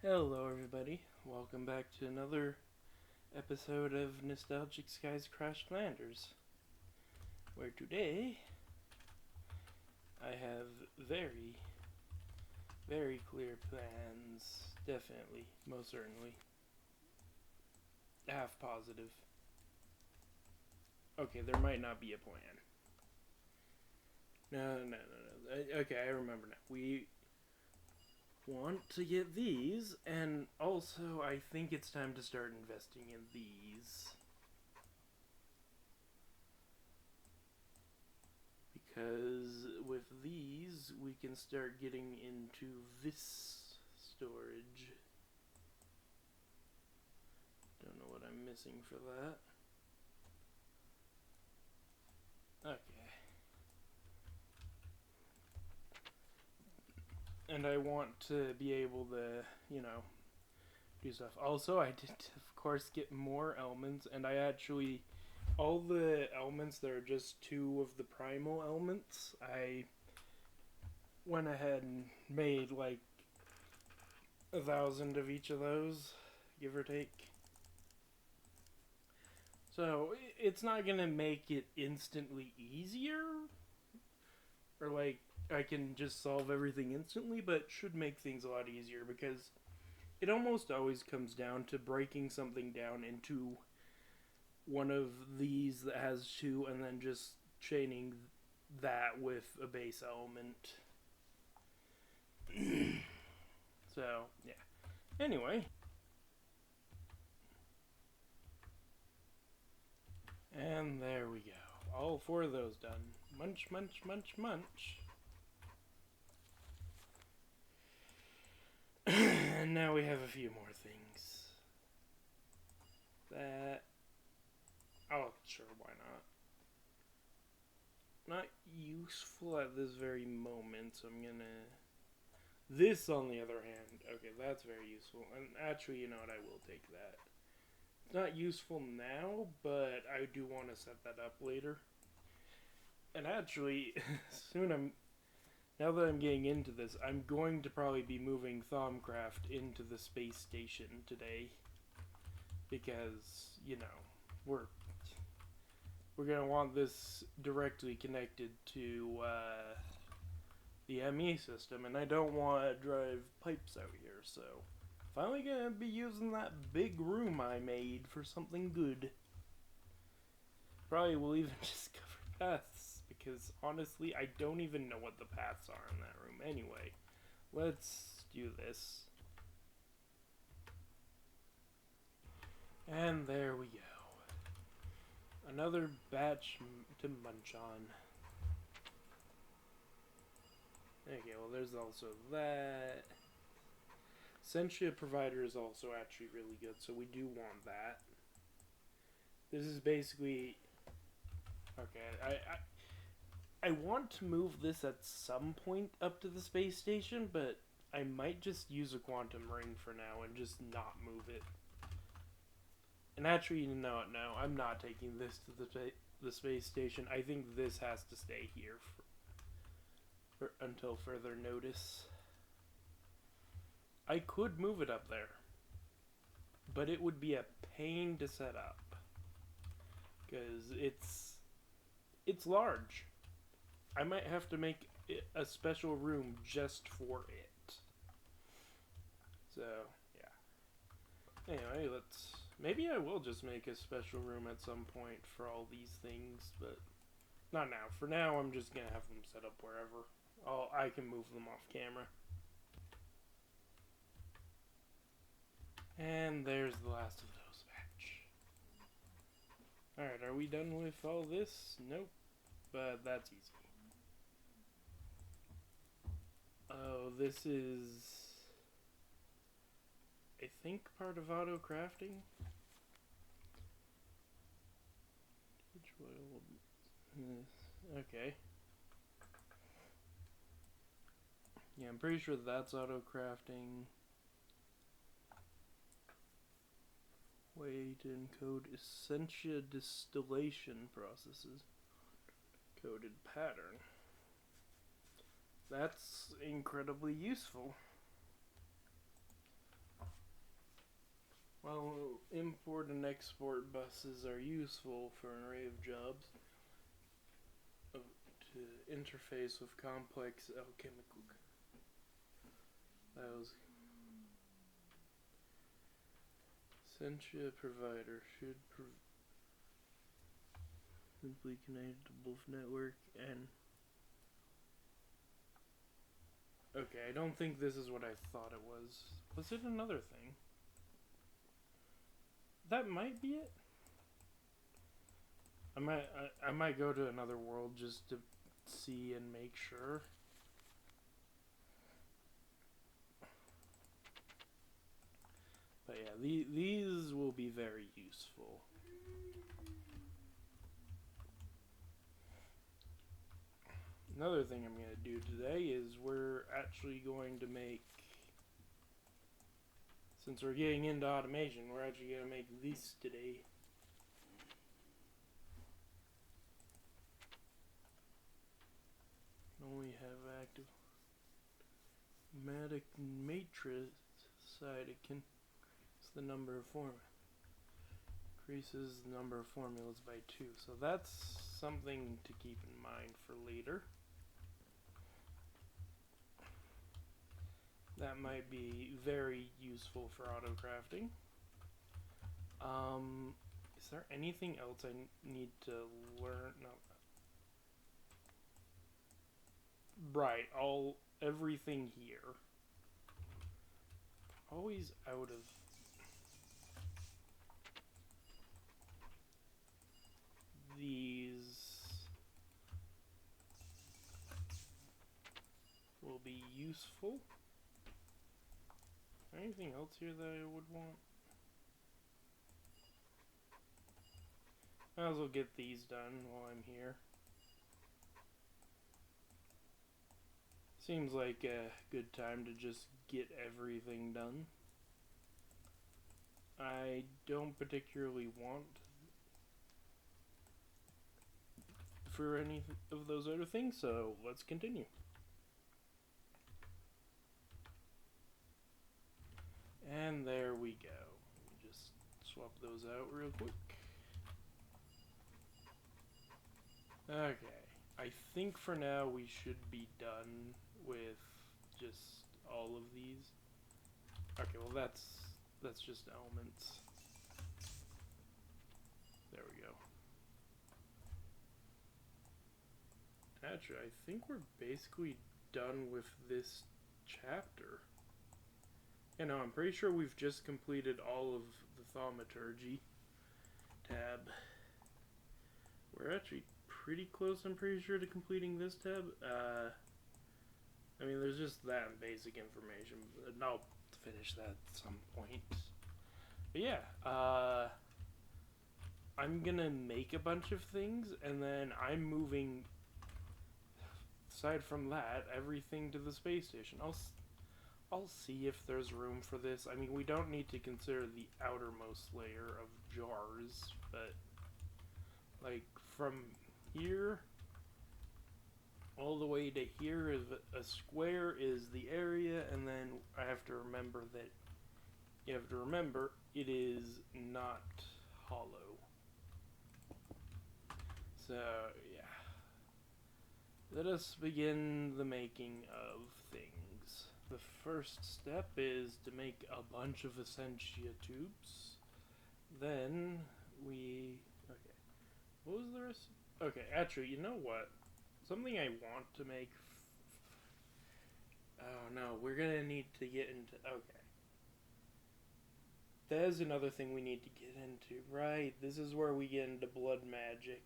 Hello, everybody. Welcome back to another episode of Nostalgic Skies Crashed Landers, where today I have very, very clear plans. Definitely, most certainly. Half positive. Okay, there might not be a plan. No. Okay, I remember now. We want to get these, and also I think it's time to start investing in these. Because with these, we can start getting into this storage. Don't know what I'm missing for that. Okay. And I want to be able to, do stuff. Also, I did, of course, get more elements, and I actually, all the elements that are just two of the primal elements, I went ahead and made like 1,000 of each of those, give or take. So it's not gonna make it instantly easier, or like I can just solve everything instantly, but it should make things a lot easier because it almost always comes down to breaking something down into one of these that has two, and then just chaining that with a base element. So yeah. Anyway. And there we go. All four of those done. Munch, munch, munch, munch. And now we have a few more things. That... Oh, sure, why not? Not useful at this very moment, so I'm gonna... This, on the other hand, okay, that's very useful. And actually, you know what, I will take that. It's not useful now, but I do want to set that up later. And actually, now that I'm getting into this, I'm going to probably be moving Thuamcraft into the space station today. Because, we're going to want this directly connected to the ME system, and I don't want to drive pipes out here, so finally going to be using that big room I made for something good. Probably will even just cover paths, because honestly, I don't even know what the paths are in that room. Anyway, let's do this. And there we go. Another batch to munch on. Okay, well there's also that. Sentia Provider is also actually really good, so we do want that. This is basically... Okay, I want to move this at some point up to the space station, but I might just use a quantum ring for now and just not move it. And actually, you know what, no, I'm not taking this to the space station. I think this has to stay here until further notice. I could move it up there, but it would be a pain to set up. Because it's large. I might have to make a special room just for it. So, yeah. Anyway, maybe I will just make a special room at some point for all these things, but not now. For now, I'm just going to have them set up wherever. I can move them off camera. And there's the last of those batch. Alright, are we done with all this? Nope. But that's easy. Oh, this is... I think part of auto crafting? Which will... Okay. Yeah, I'm pretty sure that's auto crafting. Way to encode Essentia distillation processes. Coded pattern. That's incredibly useful. While import and export buses are useful for an array of jobs, to interface with complex alchemical. That was Essentia provider should simply connect to both network and. Okay, I don't think this is what I thought it was. Was it another thing? That might be it. I might go to another world just to see and make sure. But yeah, these will be very useful. Another thing I'm going to do today is we're actually going to make, since we're getting into automation, we're actually going to make this today. Only have active matrix side, it can the number of formulas. Increases the number of formulas by 2. So that's something to keep in mind for later. That might be very useful for auto crafting. Is there anything else I need to learn? No. Right, everything here. Always out of these will be useful. Anything else here that I would want? Might as well get these done while I'm here. Seems like a good time to just get everything done. I don't particularly want for any of those other things, so let's continue. And there we go. Let me just swap those out real quick. Okay, I think for now we should be done with just all of these. Okay, well that's just elements. There we go. Actually, I think we're basically done with this chapter. You know, I'm pretty sure we've just completed all of the thaumaturgy tab. We're actually pretty close, I'm pretty sure, to completing this tab. I mean, there's just that basic information, and I'll finish that at some point. But yeah, I'm gonna make a bunch of things, and then I'm moving, aside from that, everything to the space station. I'll see if there's room for this. I mean, we don't need to consider the outermost layer of jars, but like from here all the way to here is a square is the area, and then I have to remember that it is not hollow. So yeah, let us begin the making of things. The first step is to make a bunch of Essentia tubes. Then we okay. What was the rest? Okay, actually, you know what? Something I want to make. Oh no, we're gonna need to get into. Okay. There's another thing we need to get into. Right, this is where we get into blood magic.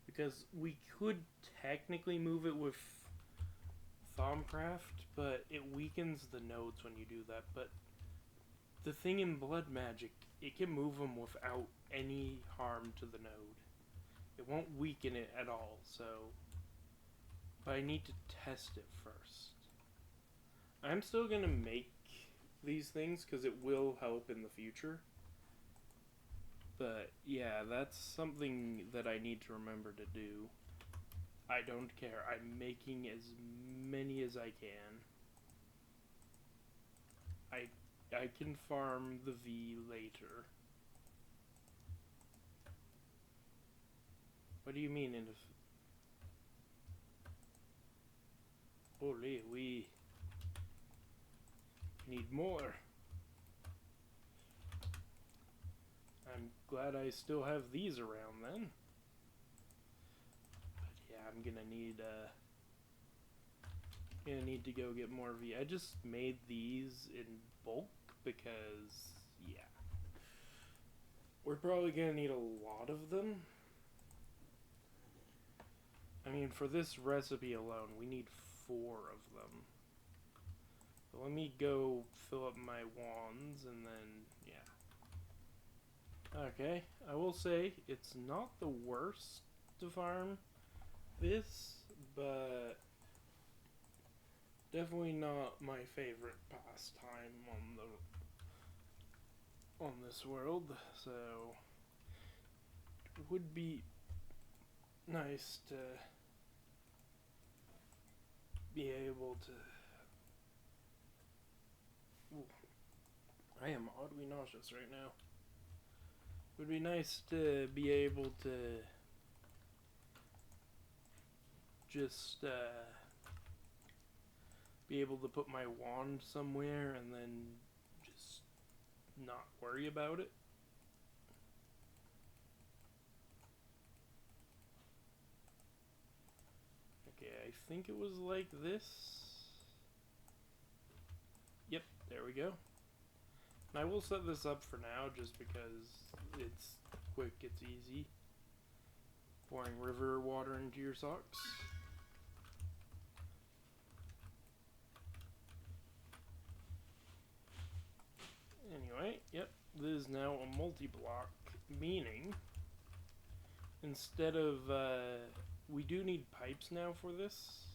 Because we could technically move it with Thaumcraft, but it weakens the nodes when you do that. But the thing in blood magic, it can move them without any harm to the node. It won't weaken it at all, so. But I need to test it first. I'm still gonna make these things because it will help in the future. But yeah, that's something that I need to remember to do. I don't care. I'm making as many as I can. I I can farm the V later. What do you mean in Holy, we need more. I'm glad I still have these around then. But yeah, I'm gonna need to go get more V. I just made these in bulk because yeah. We're probably gonna need a lot of them. I mean, for this recipe alone, we need 4 of them. But let me go fill up my wands and then, yeah. Okay, I will say it's not the worst to farm this, but definitely not my favorite pastime on this world. So it would be nice to be able to. Ooh, I am oddly nauseous right now. It would be nice to be able to just be able to put my wand somewhere and then just not worry about it. Okay, I think it was like this. Yep, there we go. And I will set this up for now just because it's quick, it's easy. Pouring river water into your socks. Anyway, yep, this is now a multi-block, meaning instead of, we do need pipes now for this.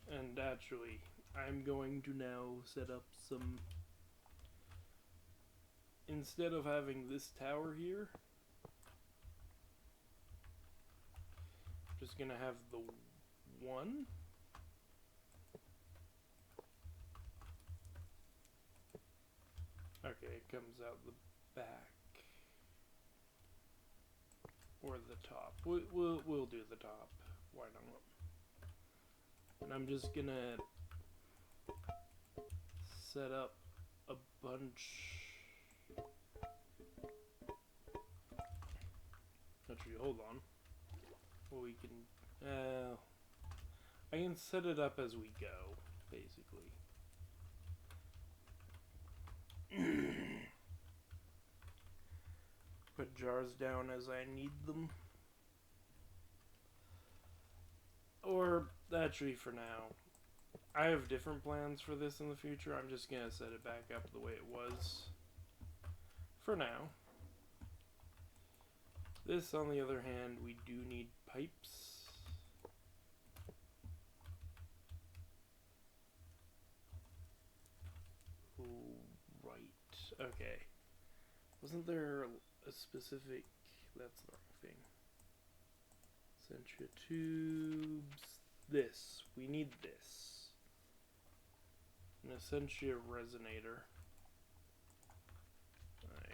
And actually, I'm going to now set up some, instead of having this tower here, just gonna have the one. Okay, it comes out the back or the top. We'll do the top. Why not? And I'm just gonna set up a bunch. Actually, hold on. Well, we can. I can set it up as we go, basically. Put jars down as I need them. Or, actually for now, I have different plans for this in the future. I'm just going to set it back up the way it was for now. This, on the other hand, we do need pipes. Right. Okay. Wasn't there a specific... That's the wrong thing. Essentia tubes. This. We need this. An Essentia resonator.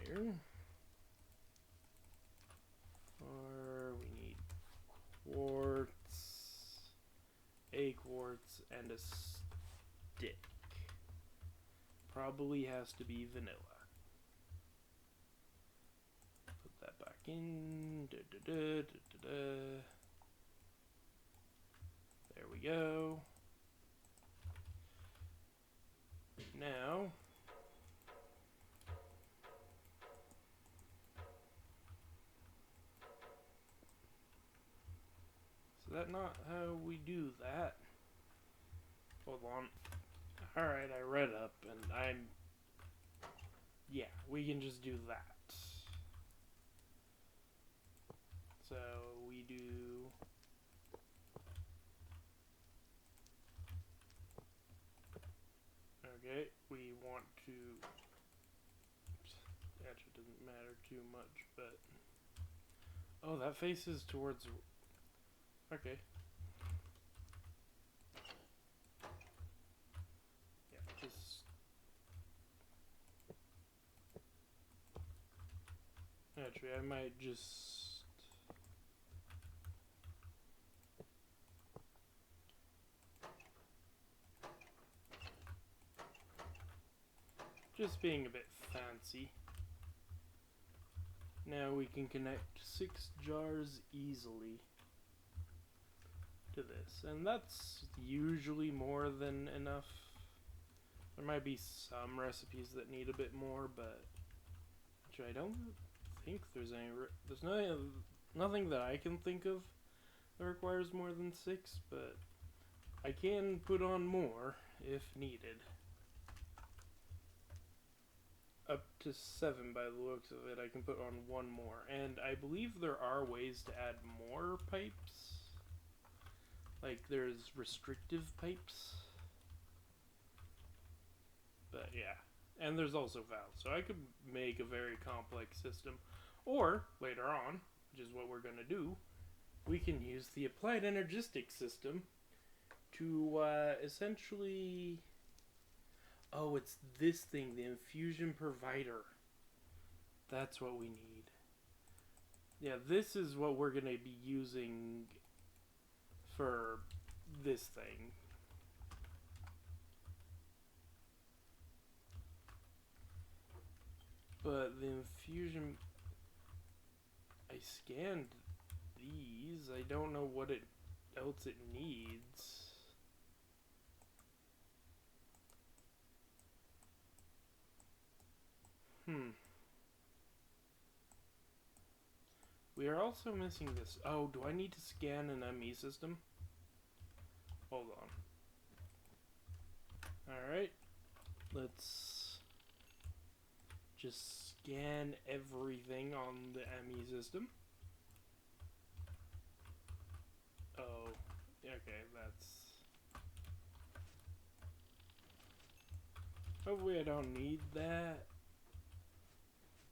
Iron. Or we need quartz, a quartz, and a stick. Probably has to be vanilla. Put that back in. There we go. Now, is that not how we do that? Hold on. Alright, I read up and yeah, we can just do that. So we do okay, we want to actually it doesn't matter too much, but oh, that faces towards okay. Yeah, just Actually, I might just being a bit fancy. Now we can connect 6 jars easily to this, and that's usually more than enough. There might be some recipes that need a bit more, but actually I don't think there's nothing that I can think of that requires more than 6, but I can put on more if needed. Up to 7 by the looks of it. I can put on 1 more, and I believe there are ways to add more pipes. Like there's restrictive pipes. But yeah, and there's also valves, so I could make a very complex system. Or, later on, which is what we're going to do, we can use the applied energistic system to essentially... Oh, it's this thing, the infusion provider. That's what we need. Yeah, this is what we're going to be using for this thing. But the infusion... I scanned these. I don't know what else it needs. We are also missing this. Oh, do I need to scan an ME system? Hold on. Alright. Let's just scan everything on the ME system. Oh, okay, that's... Hopefully I don't need that.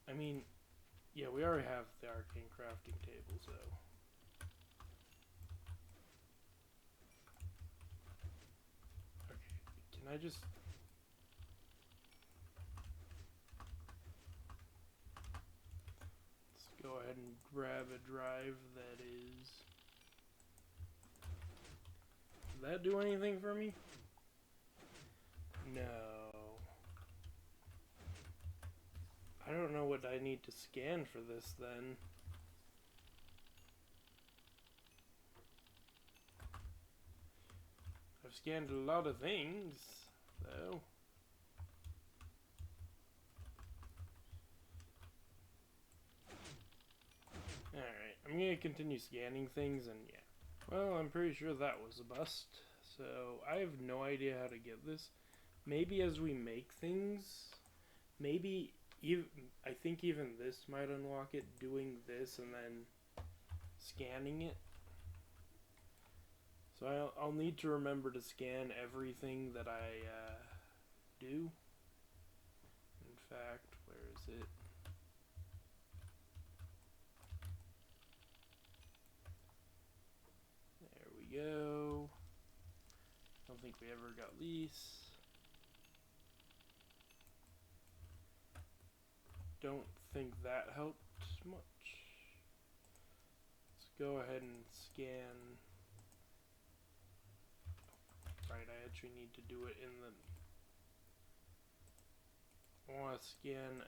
I mean, yeah, we already have the arcane crafting table, so... Okay, can I just... Let's go ahead and grab a drive that is... Does that do anything for me? No. I don't know what I need to scan for this then. I've scanned a lot of things, though. Alright, I'm gonna continue scanning things, and yeah. Well, I'm pretty sure that was a bust, so I have no idea how to get this. Maybe as we make things, maybe... I think even this might unlock it, doing this and then scanning it. So I'll need to remember to scan everything that I do. In fact, where is it? There we go. Don't think we ever got these. Don't think that helped much. Let's go ahead and scan. Right, I actually need to do it in the... I want to scan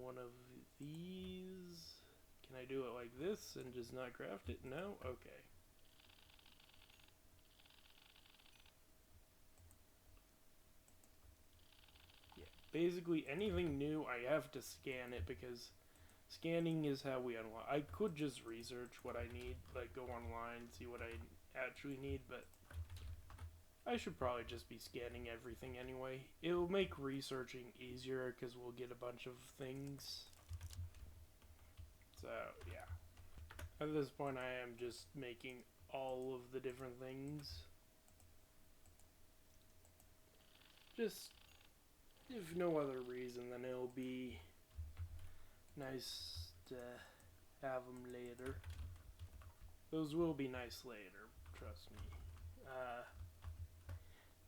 one of these. Can I do it like this and just not craft it? No? Okay. Basically, anything new, I have to scan it because scanning is how we unlock. I could just research what I need, like go online, see what I actually need, but I should probably just be scanning everything anyway. It'll make researching easier because we'll get a bunch of things. So, yeah. At this point, I am just making all of the different things. Just... if no other reason, then it'll be nice to have them later. Those will be nice later, trust me.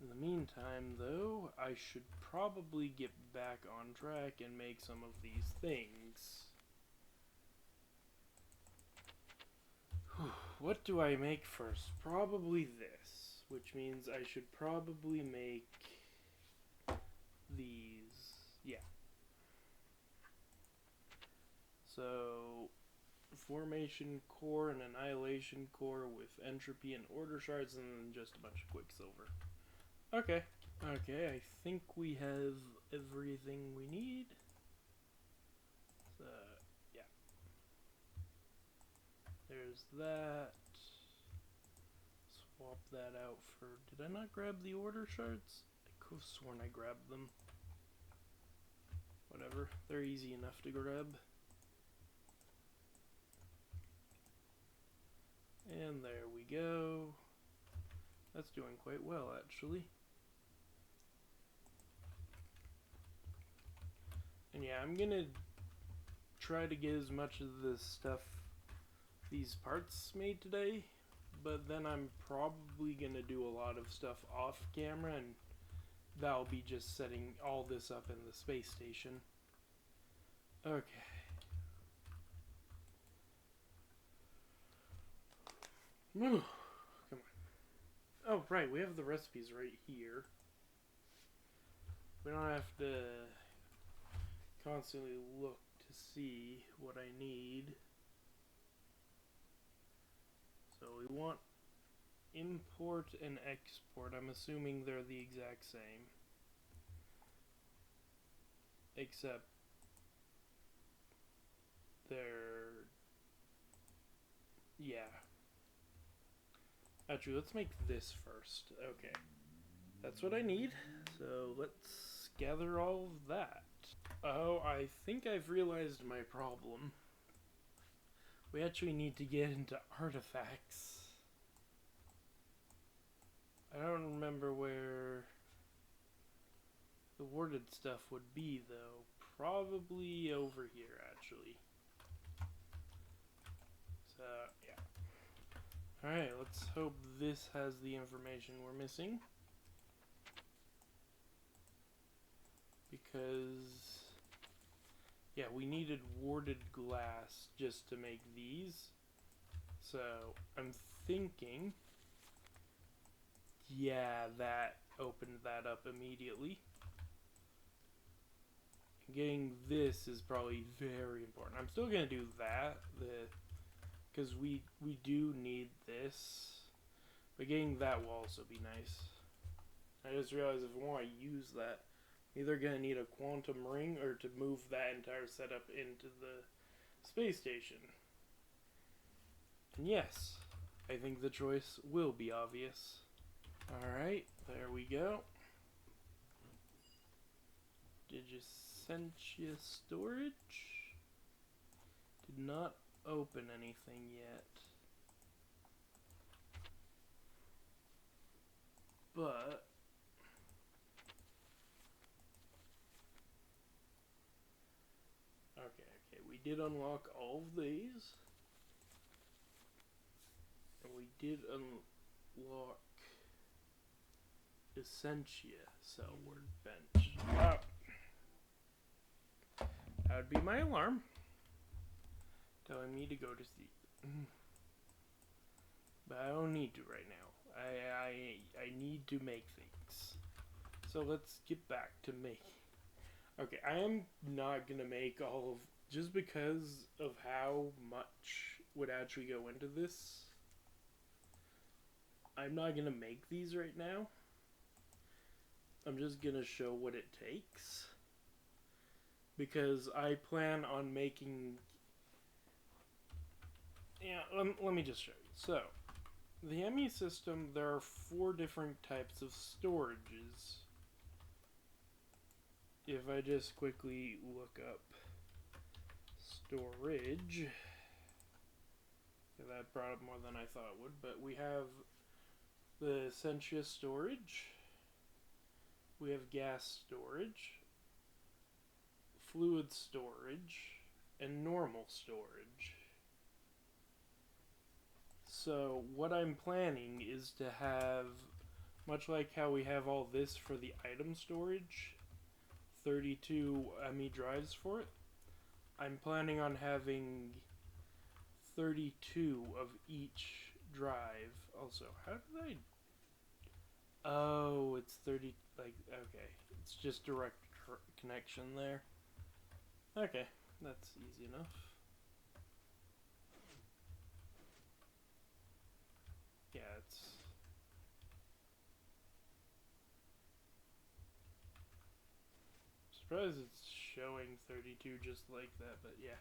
In the meantime, though, I should probably get back on track and make some of these things. What do I make first? Probably this, which means I should probably make these. Yeah. So, formation core and annihilation core with entropy and order shards, and then just a bunch of quicksilver. Okay. Okay, I think we have everything we need. So, yeah. There's that. Swap that out for... Did I not grab the order shards? I could have sworn I grabbed them. Whatever. They're easy enough to grab. And there we go. That's doing quite well, actually. And yeah, I'm gonna try to get as much of this stuff, these parts made today, but then I'm probably gonna do a lot of stuff off camera, and that'll be just setting all this up in the space station. Okay. Come on. Oh, right, we have the recipes right here. We don't have to constantly look to see what I need. So we want import and export. I'm assuming they're the exact same. Except they're... yeah. Actually, let's make this first. Okay. That's what I need. So let's gather all of that. Oh, I think I've realized my problem. We actually need to get into artifacts. I don't remember where the warded stuff would be, though. Probably over here, actually. So, yeah. Alright, let's hope this has the information we're missing. Because, yeah, we needed warded glass just to make these. So, I'm thinking, yeah, that opened that up immediately. Getting this is probably very important. I'm still going to do that, because we do need this. But getting that will also be nice. I just realized if I want to use that, I'm either going to need a quantum ring or to move that entire setup into the space station. And yes, I think the choice will be obvious. Alright, there we go. Digicentia storage. Did not open anything yet. But okay, we did unlock all of these. And we did unlock Essentia cell workbench. Oh. That would be my alarm telling me to go to sleep. But I don't need to right now. I need to make things. So let's get back to making. Okay, I am not gonna make all of, just because of how much would actually go into this. I'm not gonna make these right now. I'm just gonna show what it takes. Because I plan on making... yeah, let me just show you. So, the ME system, there are 4 different types of storages. If I just quickly look up storage, that brought up more than I thought it would, but we have the Essentia storage, we have gas storage, fluid storage, and normal storage. So what I'm planning is to have Much like how we have all this for the item storage, 32 ME drives for it, I'm planning on having 32 of each drive. Also, how did I... Oh, it's 30, like, okay. It's just direct connection there. Okay, that's easy enough. Yeah, it's... surprised it's showing 32 just like that, but yeah.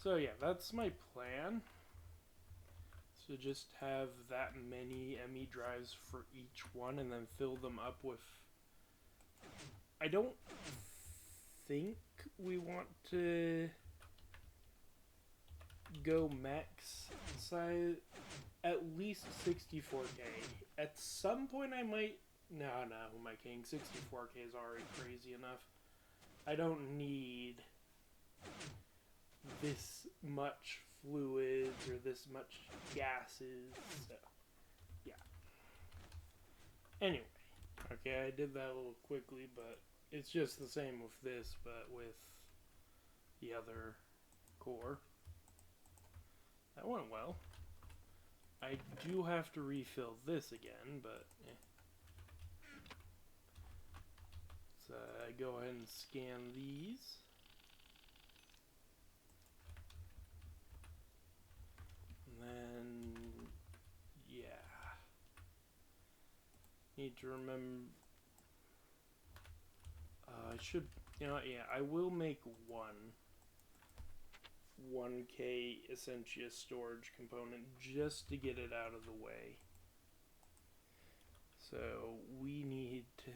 So yeah, that's my plan. So just have that many ME drives for each one and then fill them up with... I don't think we want to go max size, at least 64K. At some point I might... No, my king, 64K is already crazy enough. I don't need this much fluids or this much gases, so yeah. Anyway, okay, I did that a little quickly, but it's just the same with this, but with the other core. That went well. I do have to refill this again, but eh. So I go ahead and scan these. And then, yeah. Need to remember. I should, you know, yeah, I will make 1K Essentia storage component just to get it out of the way. So we need to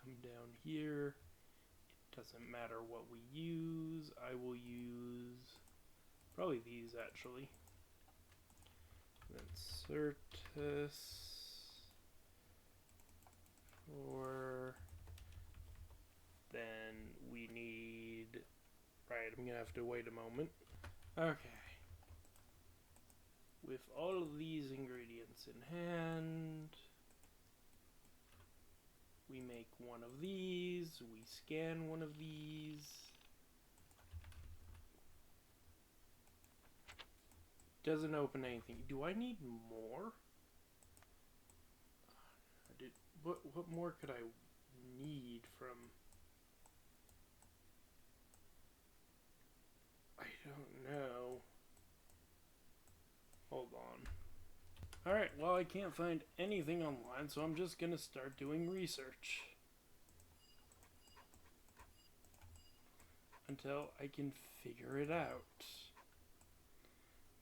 come down here. It doesn't matter what we use. I will use probably these actually. Then Certus for... Then we need... Right, I'm gonna have to wait a moment. Okay. With all of these ingredients in hand, we make one of these, we scan one of these. Doesn't open anything. Do I need more? What more could I need from... I don't know. Hold on. Alright, well I can't find anything online, so I'm just gonna start doing research. Until I can figure it out.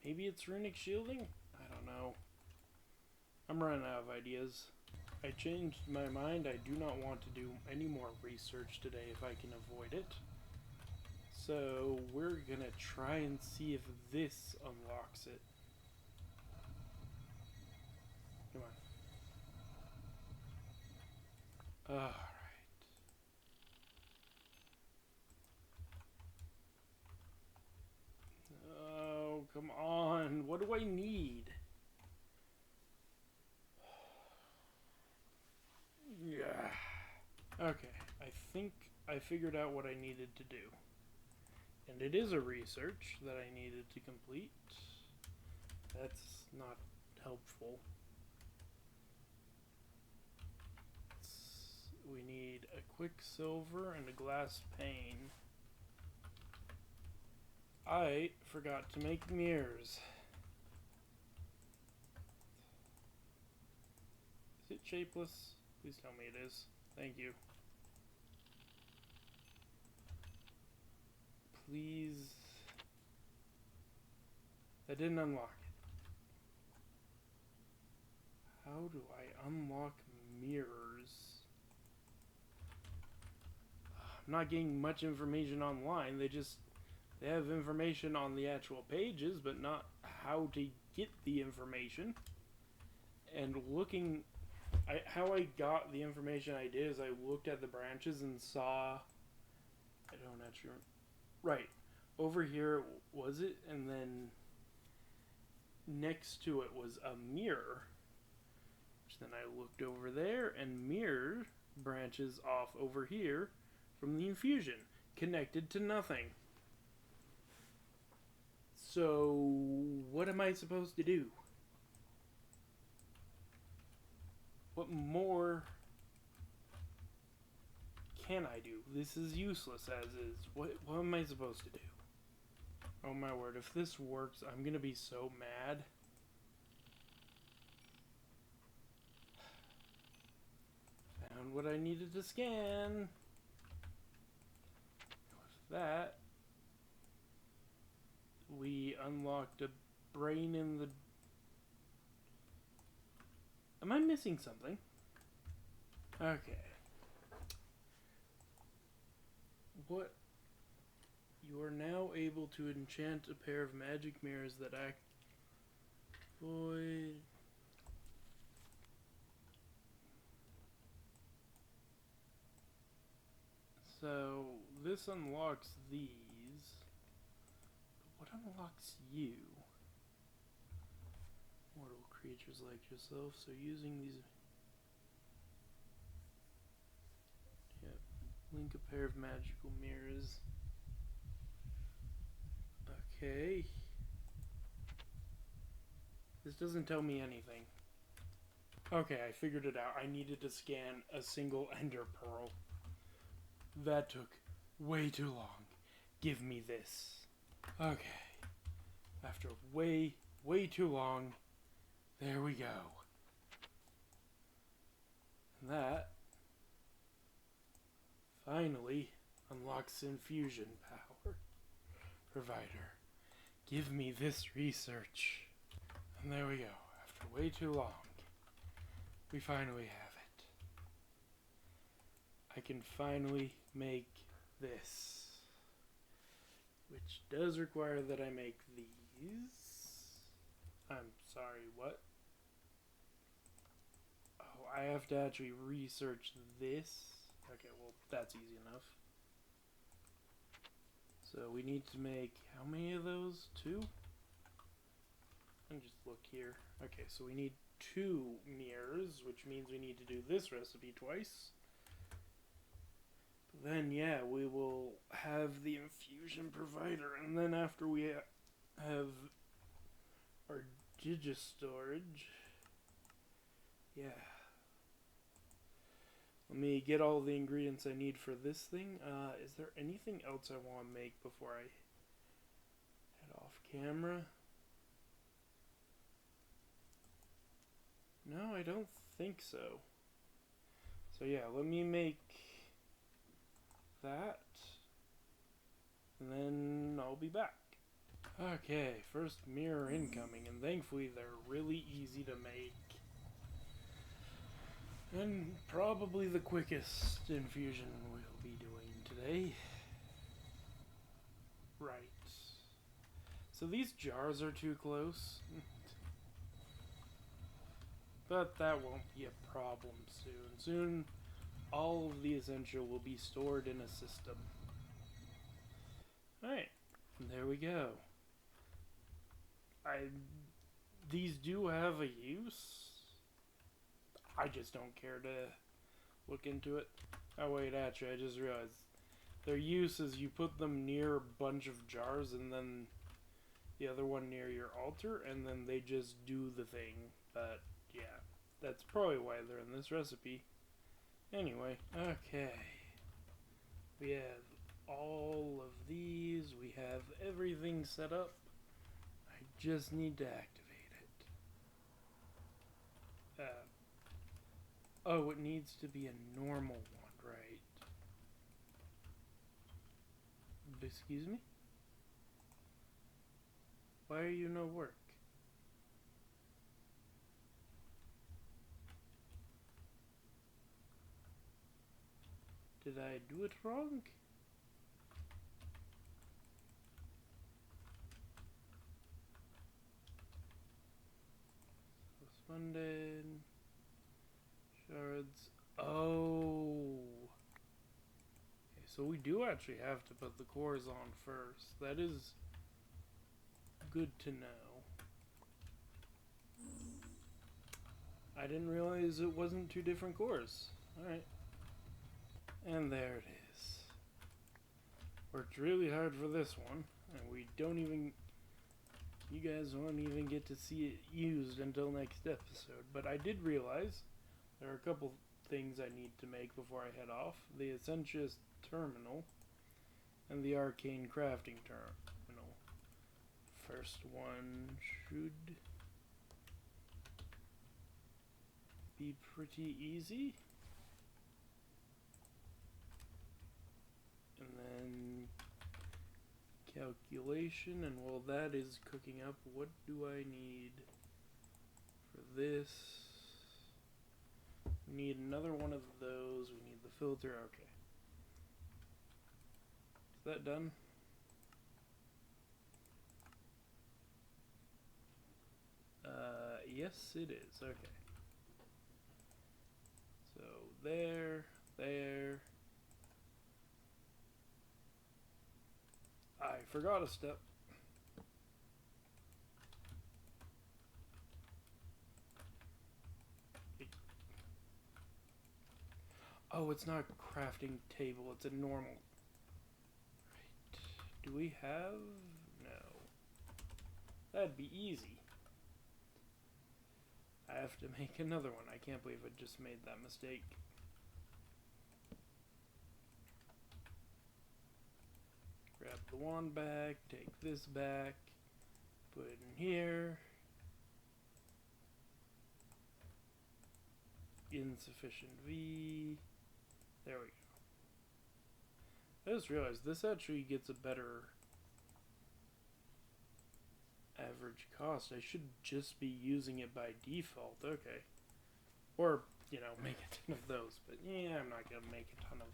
Maybe it's runic shielding? I don't know. I'm running out of ideas. I changed my mind. I do not want to do any more research today if I can avoid it. So we're gonna try and see if this unlocks it. Come on. Alright. Oh, come on. What do I need? Yeah. Okay. I think I figured out what I needed to do. And it is a research that I needed to complete. That's not helpful. We need a quicksilver and a glass pane. I forgot to make mirrors. Is it shapeless? Please tell me it is. Thank you. Please. That didn't unlock it. How do I unlock mirrors? I'm not getting much information online. They have information on the actual pages, but not how to get the information. And looking... how I got the information I did is I looked at the branches and saw... I don't actually remember. Right. Over here was it, and then next to it was a mirror. Which Then I looked over there, and mirror branches off over here from the infusion, connected to nothing. So, what am I supposed to do? What more can I do? This is useless as is. What am I supposed to do? Oh my word, if this works, I'm gonna be so mad. Found what I needed to scan. With that, we unlocked a brain in the... Am I missing something? Okay. What? You are now able to enchant a pair of magic mirrors that act... Void... So, this unlocks these. But what unlocks you? Mortal creatures like yourself, so using these... Yep. Link a pair of magical mirrors. Okay. This doesn't tell me anything. Okay, I figured it out. I needed to scan a single ender pearl. That took way too long. Give me this. Okay. After way too long, there we go. And that finally unlocks infusion power. Provider, give me this research. And there we go. After way too long, we finally have it. I can finally make this, which does require that I make these. I'm sorry, what? Oh, I have to actually research this. Okay, well, that's easy enough. So we need to make how many of those? 2? And just look here. Okay, so we need 2 mirrors, which means we need to do this recipe twice. But then, yeah, we will have the infusion provider, and then after we have our digistorage, yeah. Let me get all the ingredients I need for this thing. Is there anything else I want to make before I head off camera? No, I don't think so. So yeah, let me make that, and then I'll be back. Okay, first mirror incoming, and thankfully they're really easy to make. And probably the quickest infusion we'll be doing today. Right. So these jars are too close. But that won't be a problem soon. Soon, all of the essential will be stored in a system. Alright, there we go. These do have a use. I just don't care to look into it. Oh wait, actually, I just realized their use is you put them near a bunch of jars and then the other one near your altar, and then they just do the thing. But yeah, that's probably why they're in this recipe. Anyway, okay. We have all of these. We have everything set up. I just need to activate it. Oh, it needs to be a normal one, right? Excuse me? Why are you no work? Did I do it wrong? Suspended. Shards. Oh. Okay, so we do actually have to put the cores on first. That is good to know. I didn't realize it wasn't 2 different cores. Alright. And there it is. Worked really hard for this one, and we don't even... You guys won't even get to see it used until next episode. But I did realize there are a couple things I need to make before I head off. The Essentious Terminal and the Arcane Crafting Terminal. First one should be pretty easy. And then calculation, and while that is cooking up, what do I need for this? We need another one of those. We need the filter. Okay. Is that done? Yes it is. Okay. So there. I forgot a step. Oh, it's not a crafting table, it's a normal. Right. Do we have? No. That'd be easy. I have to make another one. I can't believe I just made that mistake. Grab the wand back, take this back, put it in here. Insufficient V. There we go. I just realized this actually gets a better average cost. I should just be using it by default. Okay. Or, you know, make a ton of those. But yeah, I'm not going to make a ton of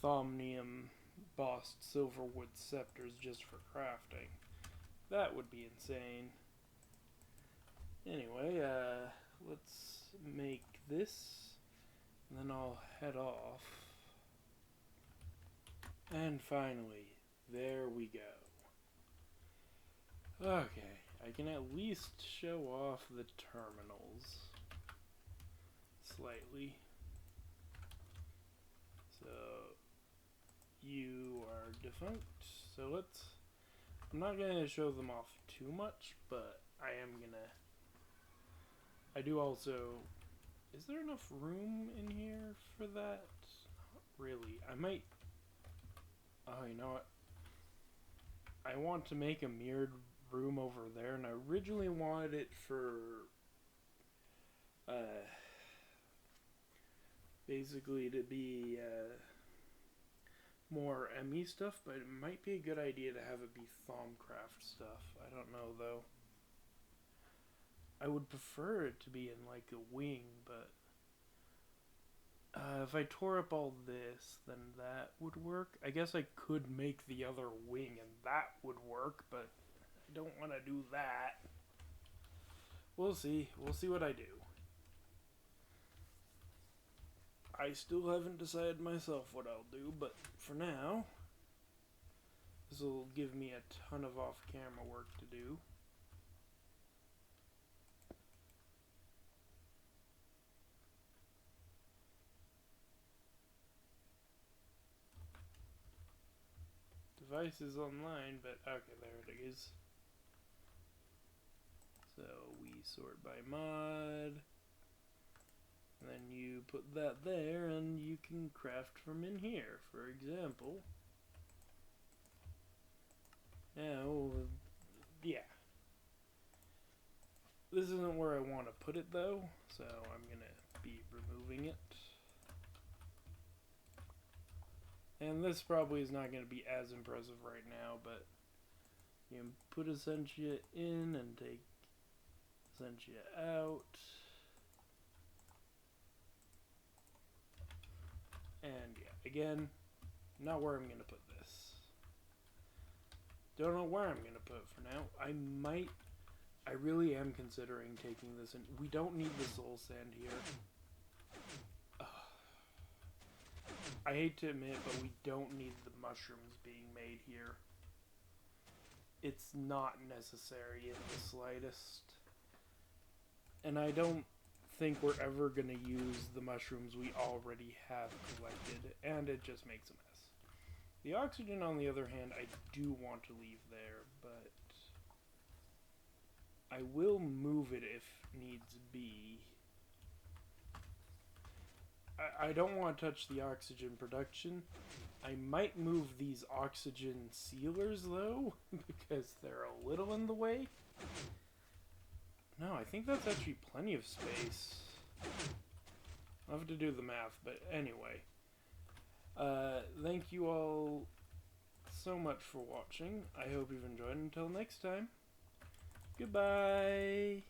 Thuamic bossed silverwood scepters just for crafting. That would be insane. Anyway, let's make this, and then I'll head off. And finally, there we go. Okay, I can at least show off the terminals slightly. So, you are defunct, so I'm not going to show them off too much, but I do also, is there enough room in here for that? Not really. I might, oh, you know what? I want to make a mirrored room over there, and I originally wanted it for, basically to be, more ME stuff, but it might be a good idea to have it be Thaumcraft stuff. I don't know, though. I would prefer it to be in, like, a wing, but if I tore up all this, then that would work. I guess I could make the other wing, and that would work, but I don't want to do that. We'll see. We'll see what I do. I still haven't decided myself what I'll do, but for now, this will give me a ton of off-camera work to do. Device is online, but okay, there it is. So we sort by mod. And then you put that there, and you can craft from in here, for example. Now, yeah. This isn't where I want to put it, though, so I'm going to be removing it. And this probably is not going to be as impressive right now, but you can put Essentia in and take Essentia out. And yeah, again, not where I'm going to put this. Don't know where I'm going to put it for now. I really am considering taking this in. We don't need the soul sand here. I hate to admit, but we don't need the mushrooms being made here. It's not necessary in the slightest. And I don't think we're ever going to use the mushrooms we already have collected, and it just makes a mess. The oxygen, on the other hand, I do want to leave there, but I will move it if needs be. I don't want to touch the oxygen production. I might move these oxygen sealers, though, because they're a little in the way. No, I think that's actually plenty of space. I'll have to do the math, but anyway. Thank you all so much for watching. I hope you've enjoyed. Until next time, goodbye!